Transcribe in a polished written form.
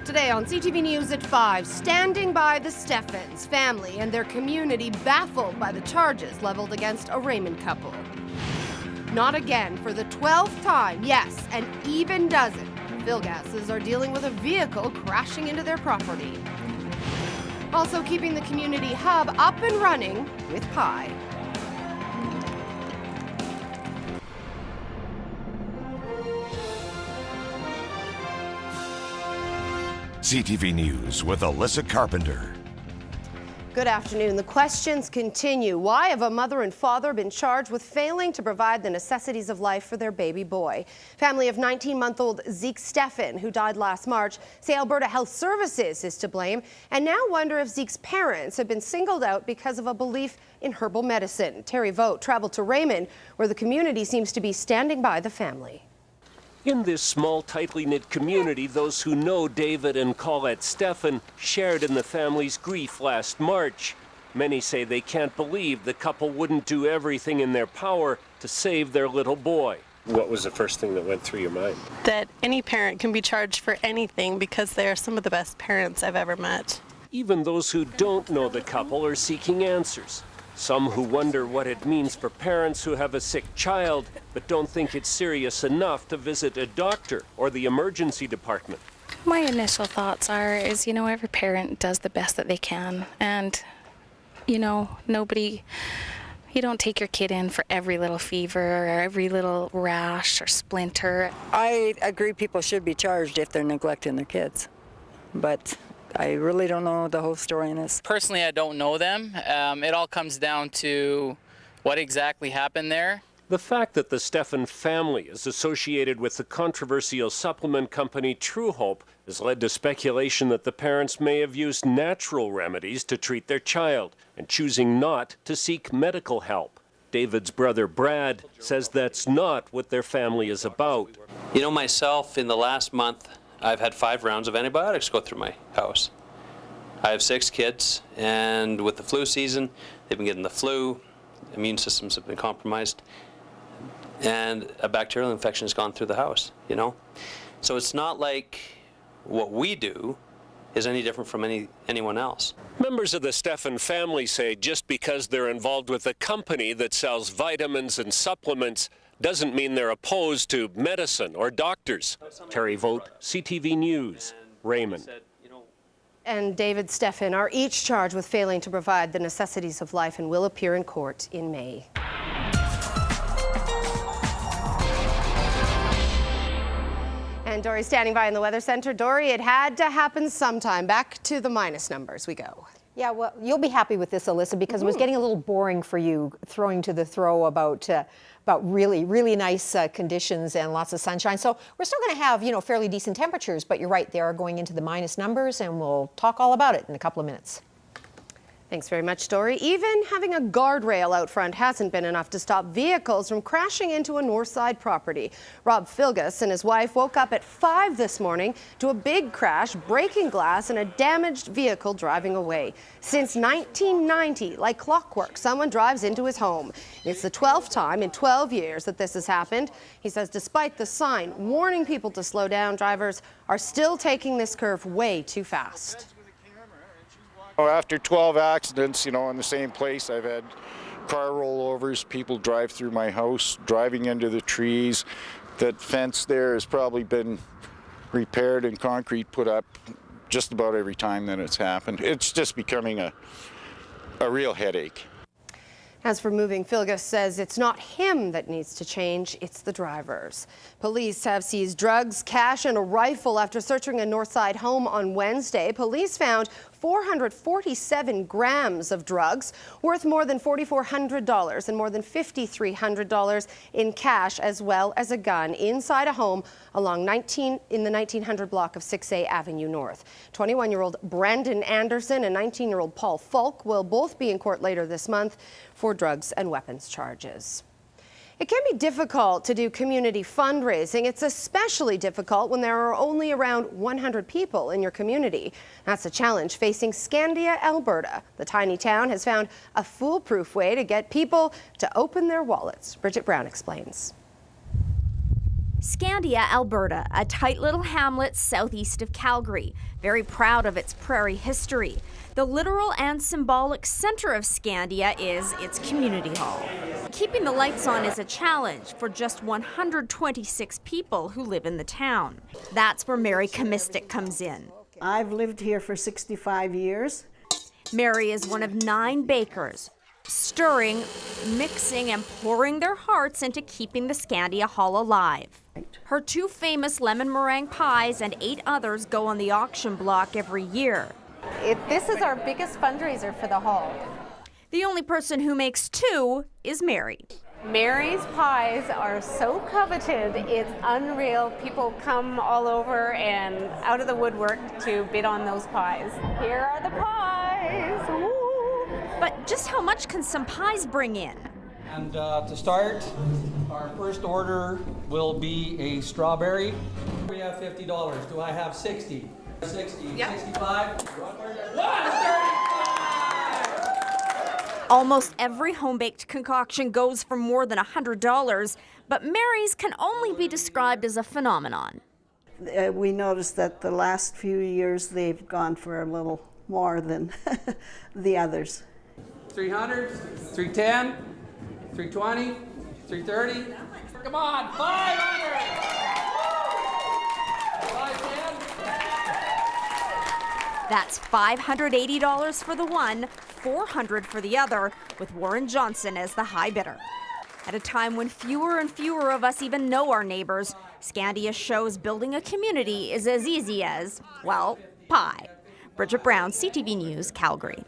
Today on CTV News at 5, standing by the Steffens family and their community baffled by the charges leveled against a Raymond couple. Not again for the 12th time, yes, an even dozen. The Philgasses are dealing with a vehicle crashing into their property. Also keeping the community hub up and running with pie. CTV News with Alyssa Carpenter. Good afternoon. The questions continue. Why have a mother and father been charged with failing to provide the necessities of life for their baby boy? Family of 19-month-old Zeke Steffen, who died last March, say Alberta Health Services is to blame, and now wonder if Zeke's parents have been singled out because of a belief in herbal medicine. Terry Vogt traveled to Raymond, where the community seems to be standing by the family. In this small, tightly knit community, those who know David and Colette Steffen shared in the family's grief last March. Many say they can't believe the couple wouldn't do everything in their power to save their little boy. What was the first thing that went through your mind? That any parent can be charged for anything because they are some of the best parents I've ever met. Even those who don't know the couple are seeking answers. Some who wonder what it means for parents who have a sick child but don't think it's serious enough to visit a doctor or the emergency department. My initial thoughts is, every parent does the best that they can. And, you don't take your kid in for every little fever or every little rash or splinter. I agree people should be charged if they're neglecting their kids. But I really don't know the whole story in this. Personally, I don't know them. It all comes down to what exactly happened there. The fact that the Steffen family is associated with the controversial supplement company True Hope has led to speculation that the parents may have used natural remedies to treat their child and choosing not to seek medical help. David's brother Brad says that's not what their family is about. Myself, in the last month, I've had 5 rounds of antibiotics go through my house. I have 6 kids, and with the flu season, they've been getting the flu, immune systems have been compromised, and a bacterial infection has gone through the house, So it's not like what we do is any different from anyone else. Members of the Steffen family say just because they're involved with a company that sells vitamins and supplements doesn't mean they're opposed to medicine or doctors. Terry Vogt, CTV News, Raymond. And David Steffen are each charged with failing to provide the necessities of life and will appear in court in May. And Dory's standing by in the Weather Center. Dory, it had to happen sometime. Back to the minus numbers we go. Yeah, well, you'll be happy with this, Alyssa, because it was getting a little boring for you throwing to the throw about really, really nice conditions and lots of sunshine. So we're still going to have, fairly decent temperatures, but you're right, they are going into the minus numbers, and we'll talk all about it in a couple of minutes. Thanks very much, Dory. Even having a guardrail out front hasn't been enough to stop vehicles from crashing into a north side property. Rob Philgas and his wife woke up at 5 this morning to a big crash, breaking glass, and a damaged vehicle driving away. Since 1990, like clockwork, someone drives into his home. It's the 12th time in 12 years that this has happened. He says despite the sign warning people to slow down, drivers are still taking this curve way too fast. After 12 accidents, in the same place, I've had car rollovers, people drive through my house, driving into the trees. That fence there has probably been repaired and concrete put up just about every time that it's happened. It's just becoming a real headache. As for moving, Philgas says it's not him that needs to change, it's the drivers. Police have seized drugs, cash, and a rifle after searching a Northside home on Wednesday. Police found 447 grams of drugs worth more than $4,400 and more than $5,300 in cash, as well as a gun inside a home along in the 1900 block of 6A Avenue North. 21-year-old Brandon Anderson and 19-year-old Paul Falk will both be in court later this month for drugs and weapons charges. It can be difficult to do community fundraising. It's especially difficult when there are only around 100 people in your community. That's a challenge facing Scandia, Alberta. The tiny town has found a foolproof way to get people to open their wallets. Bridget Brown explains. Scandia, Alberta, a tight little hamlet southeast of Calgary, very proud of its prairie history. The literal and symbolic center of Scandia is its community hall. Keeping the lights on is a challenge for just 126 people who live in the town. That's where Mary Kamistik comes in. I've lived here for 65 years. Mary is one of 9 bakers, stirring, mixing, and pouring their hearts into keeping the Scandia Hall alive. Her 2 famous lemon meringue pies and 8 others go on the auction block every year. This is our biggest fundraiser for the hall. The only person who makes 2 is Mary. Mary's pies are so coveted, it's unreal. People come all over and out of the woodwork to bid on those pies. Here are the pies. Woo. But just how much can some pies bring in? And to start, our first order will be a strawberry. We have $50. Do I have 60? 60, yep. 65, 135! Almost every home-baked concoction goes for more than $100, but Mary's can only be described as a phenomenon. We noticed that the last few years they've gone for a little more than the others. 300, 310, 320, 330. Come on, 500! 510. That's $580 for the one, $400 for the other, with Warren Johnson as the high bidder. At a time when fewer and fewer of us even know our neighbors, Scandia shows building a community is as easy as, well, pie. Bridget Brown, CTV News, Calgary.